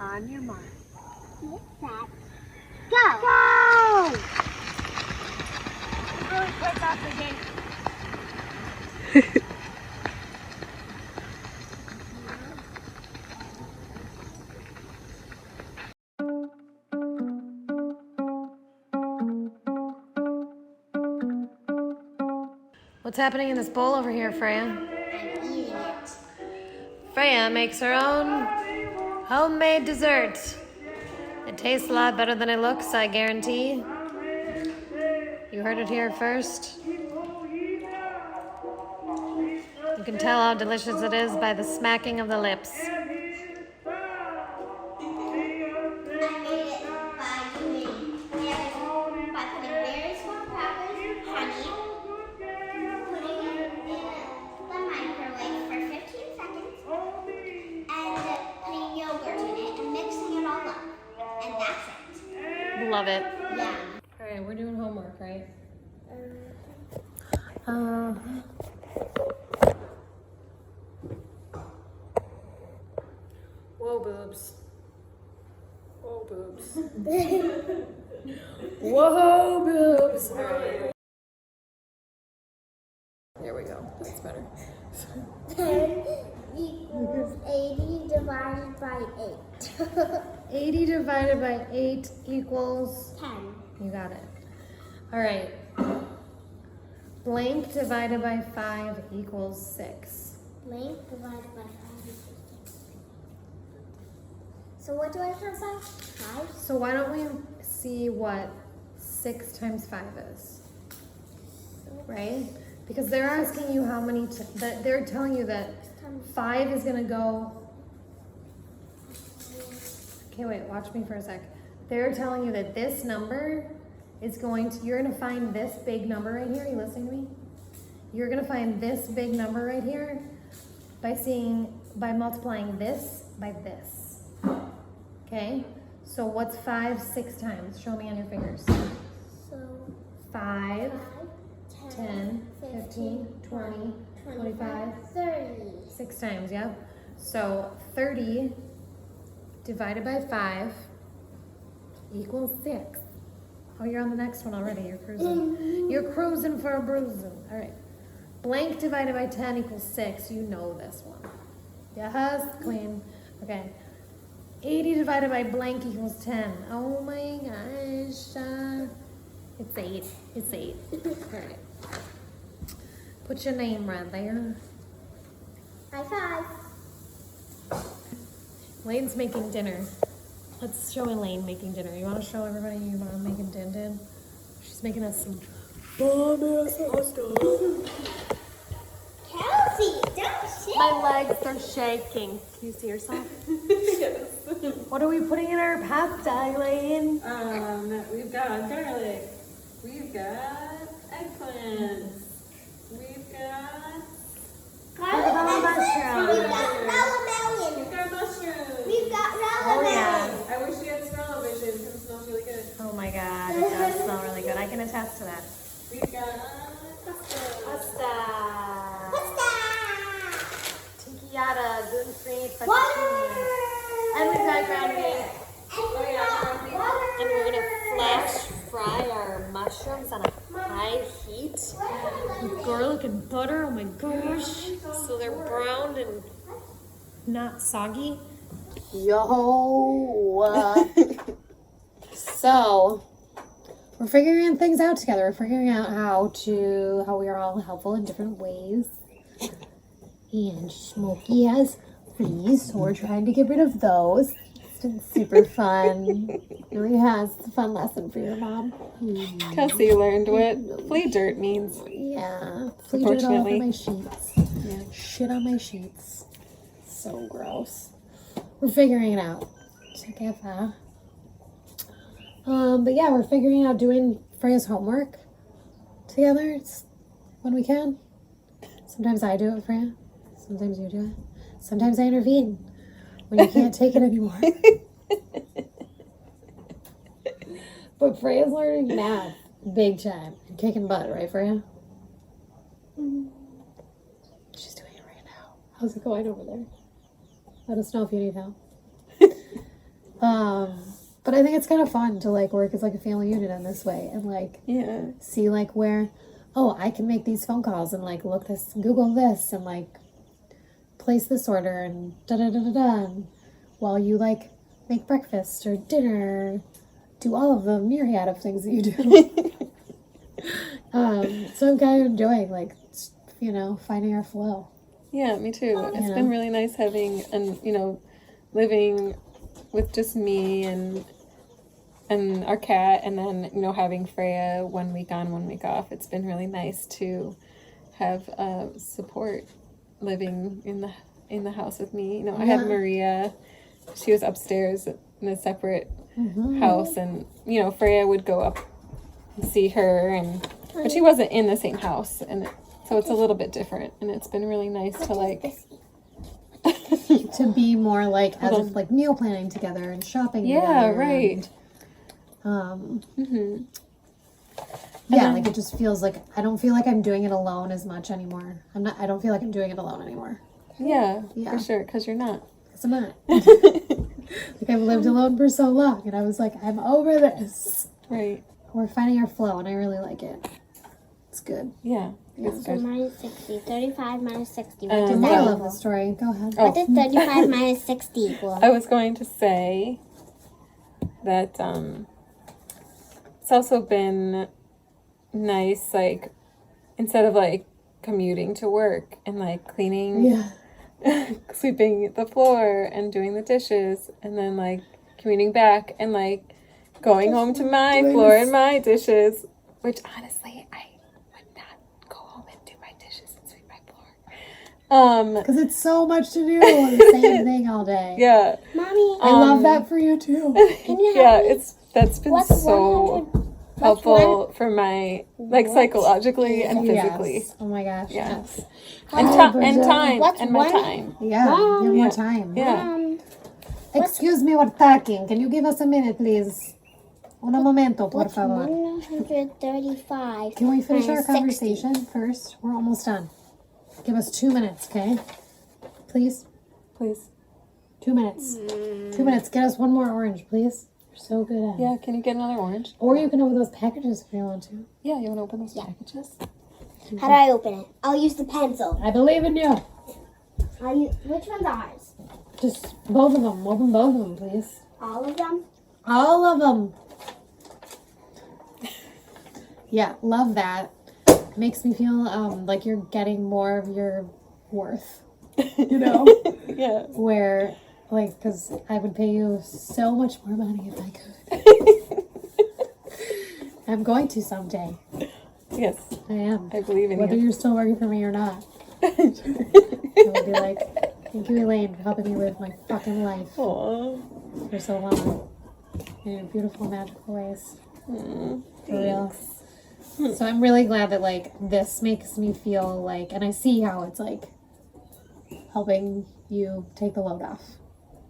On your mark. Get set. Go! Go! Really quick off the gate. What's happening in this bowl over here, Freya? I'm eating it. Freya makes her own homemade dessert. It tastes a lot better than it looks, I guarantee. You heard it here first. You can tell how delicious it is by the smacking of the lips. I made it by putting very small crackers, honey, putting it in the microwave for 15 seconds, and putting yogurt in it and mixing it all up. And that's it. Love it. Yeah. Alright, we're doing homework, right? Whoa, boobs. Whoa, boobs. Whoa, boobs. Alright. There we go. That's better. 10 equals 80 divided by 8. 80 divided by 8 equals... 10. You got it. Alright. Blank divided by 5 equals 6. Blank divided by 5 equals 6. So what do I have 5? So why don't we see what 6 times 5 is? Right? Because they're asking you how many, they're telling you that 5 is gonna go, okay, wait, watch me for a sec. They're telling you that this number is going to, you're gonna find this big number right here. Are you listening to me? You're gonna find this big number right here by multiplying this by this. Okay? So what's 5 6 times? Show me on your fingers. So 5, 10, 15, 20, 25, 30. 6 times, yeah? So 30 divided by 5 equals 6. Oh, you're on the next one already. You're cruising. You're cruising for a bruising. All right. Blank divided by 10 equals 6. You know this one. Yes, queen. Okay. 80 divided by blank equals 10. Oh my gosh. It's 8. It's 8. All right. Put your name right there. High five. Lane's making dinner. Let's show Elaine making dinner. You want to show everybody your mom making din? She's making us some bomb-ass pasta. Kelsey, don't shit. My legs are shaking. Can you see yourself? Yes. What are we putting in our pasta, Elaine? We've got garlic. We've got eggplants. We've got Garlic mushrooms. We've got Rella we've got mushrooms. We've got Oh, Rella yeah. I wish we had smell-o-vision because it smells really good. Oh my god, it does smell really good. I can attest to that. We've got pasta. Pasta. What's that? Tinkiata, gluten-free, Water. fettuccine. And we've got ground beef. And we've got water. And we're gonna flash fry our mushrooms on a high heat with garlic and butter. Oh my gosh. So they're browned and not soggy. Yo. So we're figuring things out together. We're figuring out how we are all helpful in different ways. And Smokey has fleas, so we're trying to get rid of those. It's been super fun. It really has. It's a fun lesson for your mom. Kelsey learned what flea dirt means. Yeah. Flea dirt all over Unfortunately. my sheets. Yeah. Shit on my sheets. So gross. We're figuring it out together. But yeah, we're figuring out doing Freya's homework together. It's when we can. Sometimes I do it, Freya. Sometimes you do it. Sometimes I intervene when you can't take it anymore. But Freya's learning math big time and kicking butt, right, Freya? She's doing it right now. How's it going over there? Let us know if you need help. But I think it's kind of fun to like work as like a family unit in this way and like Yeah. see like where, oh, I can make these phone calls and like look this, Google this and like place this order and da da da da da. And while you like make breakfast or dinner, do all of the myriad of things that you do. So I'm kind of enjoying like, you know, finding our flow. Yeah, me too. It's Yeah. been really nice having, and you know, living with just me and our cat, and then you know having Freya 1 week on, 1 week off. It's been really nice to have support living in the house with me. You know, I had Yeah. Maria. She was upstairs in a separate house, and you know Freya would go up and see her, but she wasn't in the same house, and so it's a little bit different. And it's been really nice to like. To be more like as Hold if like meal planning together and shopping Yeah, together. right. And, Mhm. yeah, then- like it just feels like I don't feel like I'm doing it alone as much anymore. I don't feel like I'm doing it alone anymore. Yeah, Yeah. for sure, because you're not. 'Cause I'm not. Like I've lived alone for so long and I was like, I'm over this. Right. We're finding our flow and I really like it. It's good. Yeah. It's So good. minus 60. 35 minus 60. What Um, does The that moral of equal? the story. Go ahead. Oh. What does 35 minus 60 equal? I was going to say that it's also been nice, like instead of like commuting to work and like cleaning, Yeah. sweeping the floor and doing the dishes, and then like commuting back and like going home to my floor and my dishes, which honestly I would not go home and do my dishes and sweep my floor. Because it's so much to do. The same thing all day. Yeah. Mommy, I love that for you too. can you Yeah, help me? that's been What's so 100? helpful for my like psychologically and physically. Yes. Oh my gosh. Yeah. Yes. And, Oh, and Brazil. time What's and my one- time. Yeah. Mom. You have more Yeah. time. Yeah. Excuse me, we're talking. Can you give us a minute, please? Un momento, por What's favor. 135? Can we finish our minus 60? conversation first? We're almost done. Give us 2 minutes, okay? Please? Please. 2 minutes. 2 minutes. Get us one more orange, please. You're so good at it. Yeah, can you get another orange? Or you can open those packages if you want to. Yeah, you want to open those packages? How do I open it? I'll use the pencil. I believe in you. Which one's ours? Just both of them. Open both of them, please. All of them? All of them. Yeah, love that. Makes me feel like you're getting more of your worth. You know? Yeah. Where, like, because I would pay you so much more money if I could. I'm going to someday. Yes, I am. I believe in Whether you. you're still working for me or not. I will be like, thank you, Elaine, for helping me live my fucking life Aw. for so long. In beautiful, magical ways. For real. So I'm really glad that, like, this makes me feel like, and I see how it's, like, helping you take the load off.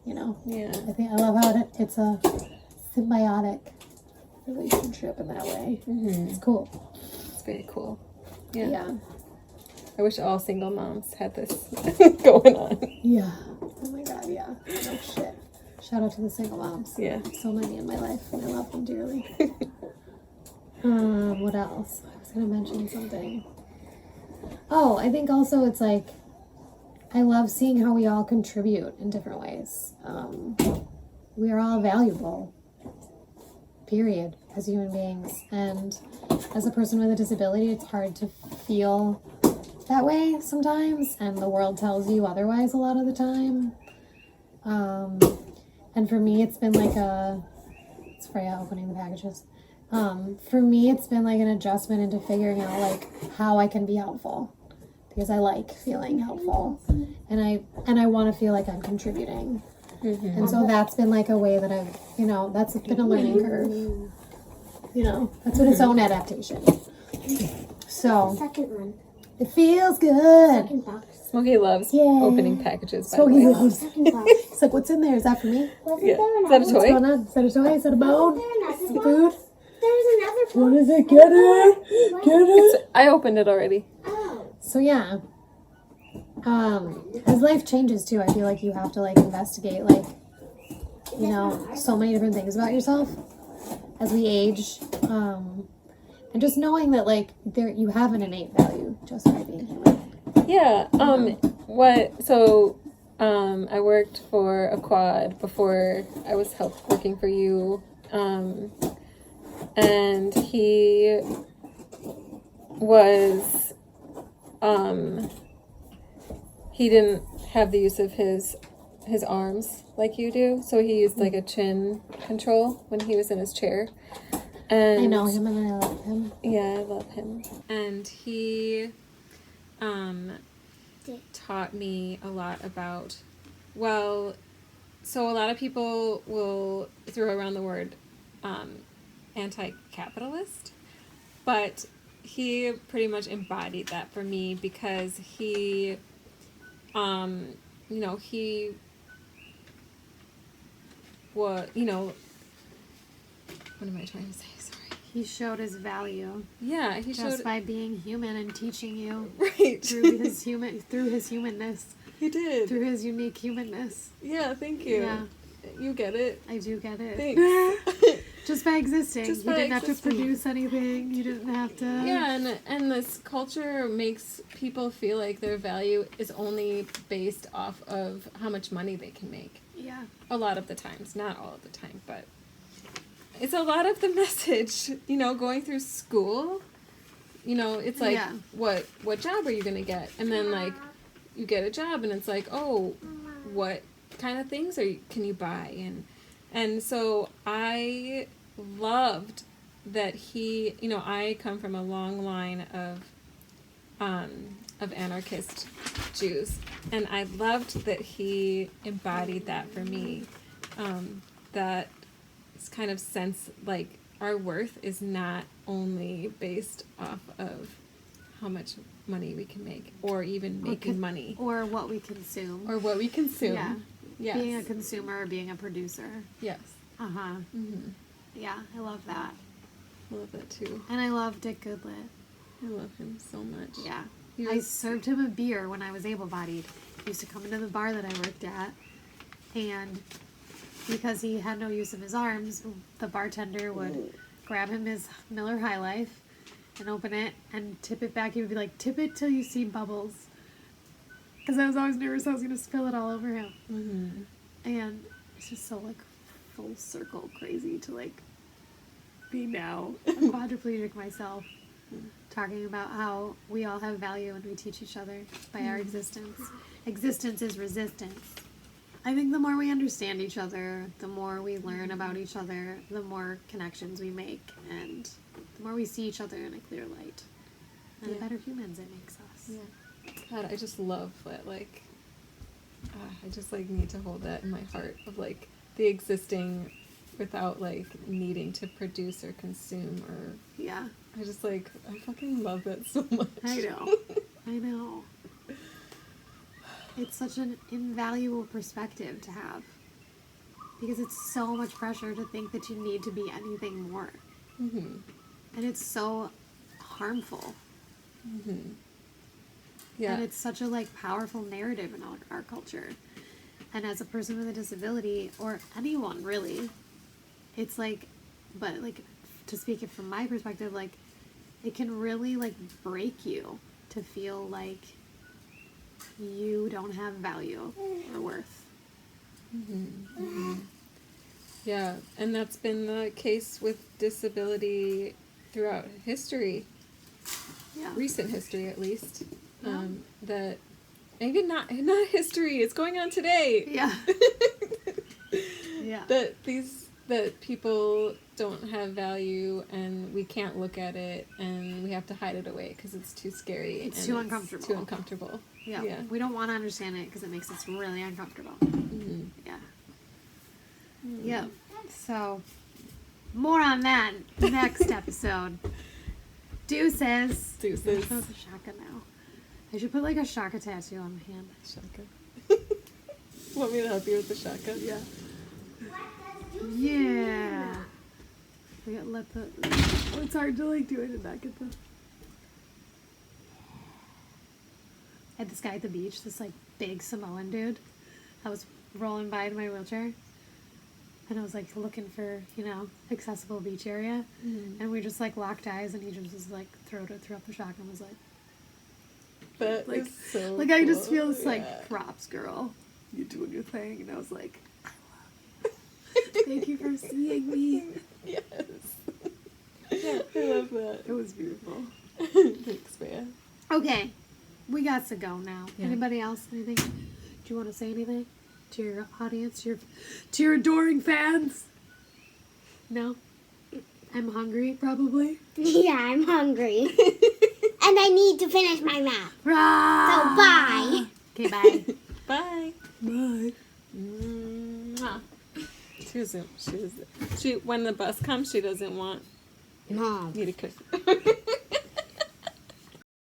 You know? Yeah. I love how it's a symbiotic relationship in that way. It's cool. It's very cool. Yeah. Yeah. I wish all single moms had this going on. Yeah. Oh my god, yeah. No shit. Shout out to the single moms. Yeah. So many in my life, and I love them dearly. What else? I was gonna mention something. Oh, I think also it's like I love seeing how we all contribute in different ways. We are all valuable. Period. As human beings, and as a person with a disability, it's hard to feel that way sometimes, and the world tells you otherwise a lot of the time. And for me, it's been like it's Freya opening the packages. For me, it's been like an adjustment into figuring out like how I can be helpful, because I like feeling helpful, and I want to feel like I'm contributing. And so that's been like a way that I've, that's been a learning curve. That's been its own adaptation. So Second one. it feels good. Second box. Smokey loves Yay. opening packages, by the Smokey way. loves. Second box. It's like, what's in there? Is that for me? Wasn't Yeah. there Is that a another What's toy? going on? Is that a toy? Is that a bone? Another box? Food? There's another box. What is it? Get it! Get it! I opened it already. Oh. So yeah. As life changes too, I feel like you have to like investigate like you know, so many different things about yourself as we age. And just knowing that, like, there you have an innate value just by being human. Yeah. I worked for a quad before I was working for you. And he was, he didn't have the use of his arms like you do, so he used like a chin control when he was in his chair. And I know him and I love him. yeah, I love him. And he taught me a lot about, well, so a lot of people will throw around the word anti-capitalist, but he pretty much embodied that for me because he, he was, what am I trying to say? Sorry. He showed his value. Yeah, he just showed by being human and teaching you right through his humanness. He did. Through his unique humanness. Yeah, thank you. Yeah. You get it. I do get it. Thanks. Just by existing. Just You by didn't have to existing. produce anything. You didn't have to. Yeah, and this culture makes people feel like their value is only based off of how much money they can make. Yeah. A lot of the times, not all of the time, but it's a lot of the message, going through school. It's like, Yeah. what job are you going to get? And then, like, you get a job, and it's like, oh, what kind of things can you buy? And so I loved that he, I come from a long line of anarchist Jews, and I loved that he embodied that for me. That kind of sense, like, our worth is not only based off of how much money we can make, or even making money, Or what we consume. or what we consume. Yeah. Yes. Being a consumer or being a producer. Yes. Uh-huh. Mm-hmm. Yeah, I love that. I love that too. And I love Dick Goodlet. I love him so much. Yeah. He I was- served him a beer when I was able-bodied. He used to come into the bar that I worked at, and because he had no use of his arms, the bartender would grab him his Miller High Life and open it and tip it back. He would be like, tip it till you see bubbles. Because I was always nervous I was going to spill it all over him. Mhm. And it's just so, like, full circle crazy to, like, be now a quadriplegic myself, talking about how we all have value and we teach each other by our existence. Existence is resistance. I think the more we understand each other, the more we learn about each other, the more connections we make, and the more we see each other in a clear light, and the Yeah. better humans it makes us. Yeah. God, I just love that, like, I just, like, need to hold that in my heart of, like, the existing without, like, needing to produce or consume or... Yeah, I just, like, I fucking love that so much. I know. I know. It's such an invaluable perspective to have. Because it's so much pressure to think that you need to be anything more. Mm-hmm. And it's so harmful. Mm-hmm. Yeah. And it's such a, like, powerful narrative in our culture. And as a person with a disability, or anyone really, it's like, but, like, to speak it from my perspective, like, it can really, like, break you to feel like you don't have value or worth. Yeah, and that's been the case with disability throughout history, Yeah. recent history at least. Yeah. That even not history, it's going on today. Yeah. Yeah. that people don't have value and we can't look at it and we have to hide it away because it's too scary. It's and too uncomfortable. Too uncomfortable. Yeah. Yeah. We don't want to understand it because it makes us really uncomfortable. Mm-hmm. Yeah. Yeah. So, more on that next episode. Deuces. Deuces. I chose a shaka now. I should put, like, a shaka tattoo on my hand. Shaka. Want me to help you with the shaka? Yeah. Yeah. We got let the. Oh, it's hard to, like, do it and not get the. I had this guy at the beach, this, like, big Samoan dude that was rolling by in my wheelchair. and I was like looking for, accessible beach area. And we just like locked eyes, and he just was like threw up the shotgun and was like, That like, is so like I just cool. feel this Yeah. like, props, girl. You doing your thing. And I was like, I love you. Thank you for seeing me. Yes. I love that. It was beautiful. Thanks, Freya. Okay, we got to go now. Yeah. Anybody else? Anything? Do you want to say anything to your audience, to your adoring fans? No? I'm hungry, probably. Yeah, I'm hungry. And I need to finish my map. So bye. Okay, bye. Bye. Bye. Mwah. She when the bus comes, she doesn't want Mom. me to kiss her.